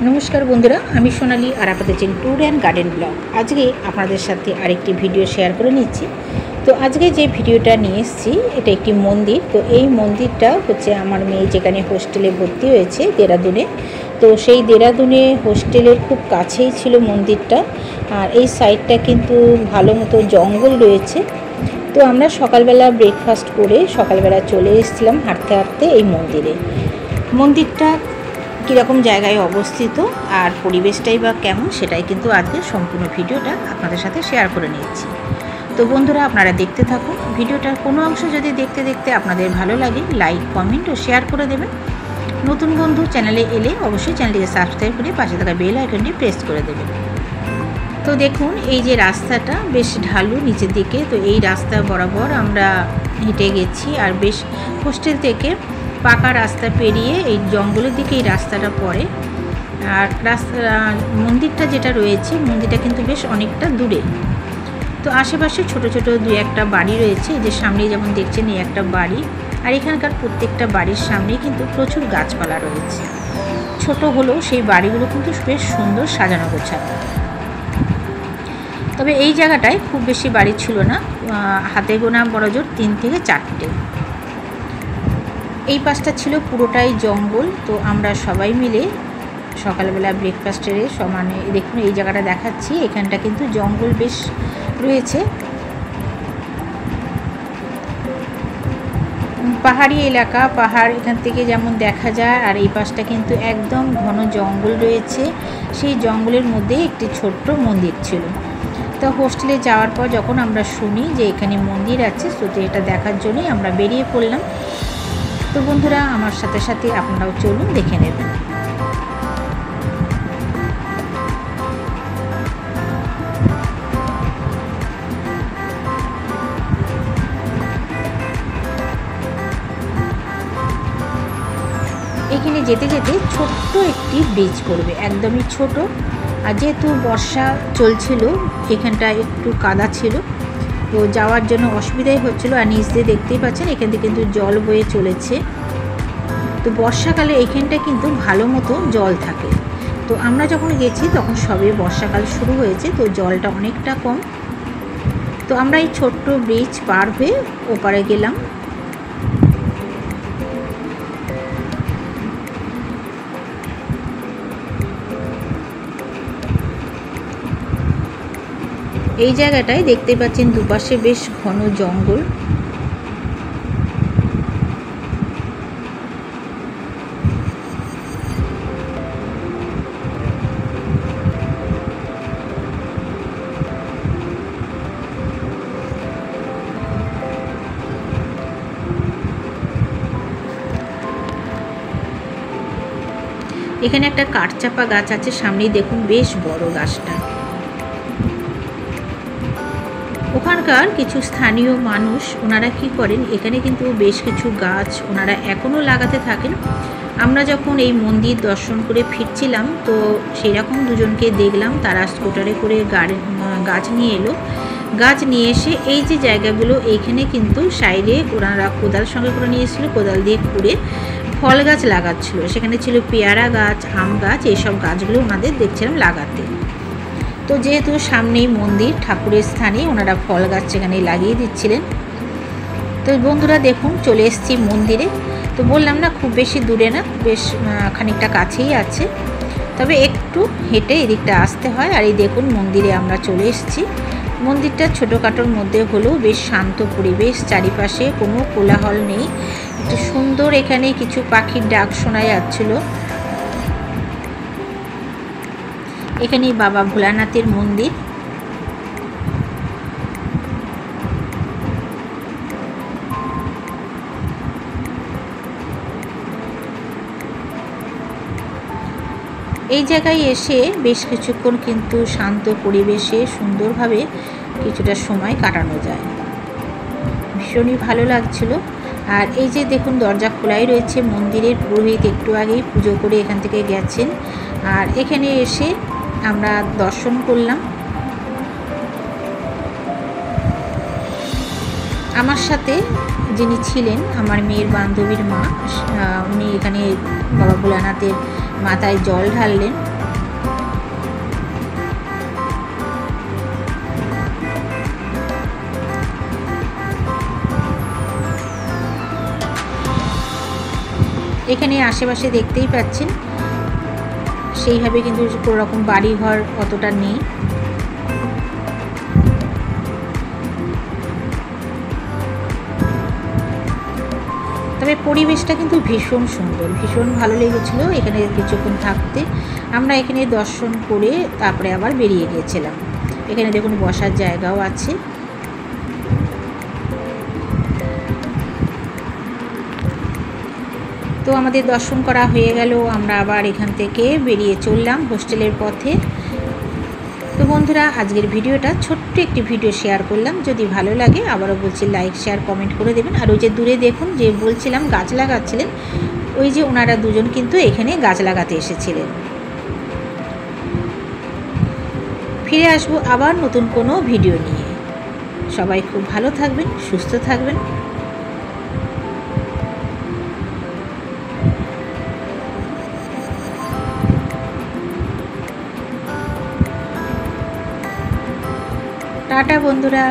নমস্কার বন্ধুরা, আমি সোনালি আর আপনাদের channel tour and garden blog. আজকে আপনাদের সাথে আরেকটি ভিডিও শেয়ার করে নিচ্ছি। তো আজকে যে ভিডিওটা নিয়ে এসেছি এটা একটি মন্দির। তো এই মন্দিরটা হচ্ছে আমার মেয়ে যেখানে হোস্টেলে ভর্তি হয়েছে দেরাদুনে। তো সেই দেরাদুনে হোস্টেলের খুব কাছেই ছিল মন্দিরটা। আর এই সাইডটা কিন্তু ভালো মতো জঙ্গল রয়েছে। তো আমরা সকালবেলা ব্রেকফাস্ট করে সকালবেলা চলে এসেছিলাম হাঁটতে হাঁটতে এই মন্দিরে। মন্দিরটা কীরকম জায়গায় অবস্থিত আর পরিবেশটাই বা কেমন সেটাই কিন্তু আজকে সম্পূর্ণ ভিডিওটা আপনাদের সাথে শেয়ার করে নিচ্ছি। তো বন্ধুরা, আপনারা দেখতে থাকুন। ভিডিওটার কোনো অংশ যদি দেখতে দেখতে আপনাদের ভালো লাগে, লাইক, কমেন্ট ও শেয়ার করে দেবেন। নতুন বন্ধু চ্যানেলে এলে অবশ্যই চ্যানেলটিকে সাবস্ক্রাইব করে পাশে থাকা বেল আইকনটি প্রেস করে দেবেন। তো দেখুন, এই যে রাস্তাটা বেশ ঢালু নিচের দিকে। তো এই রাস্তা বরাবর আমরা হেঁটে গেছি। আর বেশ হোস্টেল থেকে পাকা রাস্তা পেরিয়ে এই জঙ্গলের দিকে এই রাস্তাটা পড়ে। আর মন্দিরটা যেটা রয়েছে, মন্দিরটা কিন্তু বেশ অনেকটা দূরে। তো আশেপাশে ছোট ছোট দুই একটা বাড়ি রয়েছে। যে সামনে যেমন দেখছেন এই একটা বাড়ি। আর এখানকার প্রত্যেকটা বাড়ির সামনে কিন্তু প্রচুর গাছপালা রয়েছে। ছোট হলেও সেই বাড়িগুলো কিন্তু বেশ সুন্দর সাজানো গোছানো। তবে এই জায়গাটায় খুব বেশি বাড়ি ছিল না, হাতে গোনা বড়জোর 3 থেকে 4টে। এই পাশটা ছিল পুরোটাই জঙ্গল। তো আমরা সবাই মিলে সকালবেলা ব্রেকফাস্টের সমানে দেখুন এই জায়গাটা দেখাচ্ছি। এখানটা কিন্তু জঙ্গল বেশ রয়েছে, পাহাড়ি এলাকা, পাহাড় এখান থেকে যেমন দেখা যায়। আর এই পাশটা কিন্তু একদম ঘন জঙ্গল রয়েছে। সেই জঙ্গলের মধ্যে একটি ছোট্ট মন্দির ছিল। তো হোস্টেলে যাওয়ার পর যখন আমরা শুনি যে এখানে মন্দির আছে, তো এটা দেখার জন্যই আমরা বেরিয়ে পড়লাম। তো বন্ধুরা, আমার সাথে সাথে আপনারাও চলুন, দেখে নেবেন। এখানে যেতে যেতে ছোট্ট একটি ব্রিজ পড়বে, একদমই ছোট। আর যেহেতু বর্ষা চলছিল, এখানটা একটু কাদা ছিল, তো যাওয়ার জন্য অসুবিধাই হচ্ছিল। আর নিচ দিয়ে দেখতেই পাচ্ছেন এখান থেকে কিন্তু জল বয়ে চলেছে। তো বর্ষাকালে এইখানটা কিন্তু ভালো মতো জল থাকে। তো আমরা যখন গেছি তখন সবে বর্ষাকাল শুরু হয়েছে, তো জলটা অনেকটা কম। তো আমরা এই ছোট্ট ব্রিজ পার হয়ে ওপারে গেলাম। এই জায়গাটায় দেখতে পাচ্ছেন দুপাশে বেশ ঘন জঙ্গল। এখানে একটা কাঠচাপা গাছ আছে সামনেই, দেখুন বেশ বড় গাছটা। ওখানকার কিছু স্থানীয় মানুষ ওনারা কি করেন, এখানে কিন্তু বেশ কিছু গাছ ওনারা এখনও লাগাতে থাকেন। আমরা যখন এই মন্দির দর্শন করে ফিরছিলাম, তো সেই রকম দুজনকে দেখলাম, তারা স্কুটারে করে গাছ নিয়ে এলো। গাছ নিয়ে এসে এই যে জায়গাগুলো, এইখানে কিন্তু সাইডে ওনারা কোদাল সঙ্গে করে নিয়ে এসেছিলো, কোদাল দিয়ে খুঁড়ে ফল গাছ লাগাচ্ছিল। সেখানে ছিল পেয়ারা গাছ, আম গাছ, এইসব গাছগুলো ওনাদের দেখছিলাম লাগাতে। তো যেহেতু সামনেই মন্দির, ঠাকুরের স্থানে ওনারা ফল গাছ সেখানে লাগিয়ে দিচ্ছিলেন। তো বন্ধুরা দেখুন, চলে এসেছি মন্দিরে। তো বললাম না খুব বেশি দূরে না, বেশ খানিকটা কাছেই আছে, তবে একটু হেঁটে এদিকটা আসতে হয়। আর এই দেখুন মন্দিরে আমরা চলে এসেছি। মন্দিরটা ছোটোখাটোর মধ্যে হলেও বেশ শান্ত পরিবেশ, চারিপাশে কোনো কোলাহল নেই। একটু সুন্দর, এখানে কিছু পাখির ডাক শোনা যাচ্ছিল। এখানেই বাবা ভোলানাথের মন্দির। এই জায়গায় এসে বেশ কিছুক্ষণ কিন্তু শান্ত পরিবেশে সুন্দরভাবে কিছুটা সময় কাটানো যায়, ভীষণই ভালো লাগছিল। আর এই যে দেখুন দরজা খোলাই রয়েছে মন্দিরের। পুরোহিত একটু আগেই পুজো করে এখান থেকে গেছেন। আর এখানে এসে আমরা দর্শন করলাম। আমার সাথে যিনি ছিলেন আমার মেয়ের বান্ধবীর মা, উনি এখানে বাবা ভোলানাথের মাথায় জল ঢাললেন। এখানে আশেপাশে দেখতেই পাচ্ছেন সেইভাবে কিন্তু কোনো রকম বাড়িঘর অতটা নেই। তবে পরিবেশটা কিন্তু ভীষণ সুন্দর, ভীষণ ভালো লেগেছিলো এখানে কিছুক্ষণ থাকতে। আমরা এখানে দর্শন করে তারপরে আবার বেরিয়ে গিয়েছিলাম। এখানে দেখুন বসার জায়গাও আছে। তো আমাদের দর্শন করা হয়ে গেল, আমরা আবার এখান থেকে বেরিয়ে চললাম হোস্টেলের পথে। তো বন্ধুরা, আজকের ভিডিওটা ছোট্ট একটি ভিডিও শেয়ার করলাম। যদি ভালো লাগে আবারও বলছি লাইক শেয়ার কমেন্ট করে দেবেন। আর ওই যে দূরে দেখুন যে বলছিলাম গাছ লাগাচ্ছিলেন, ওই যে ওনারা দুজন কিন্তু এখানে গাছ লাগাতে এসেছিলেন। ফিরে আসবো আবার নতুন কোনো ভিডিও নিয়ে। সবাই খুব ভালো থাকবেন, সুস্থ থাকবেন। টাটা বন্ধুরা।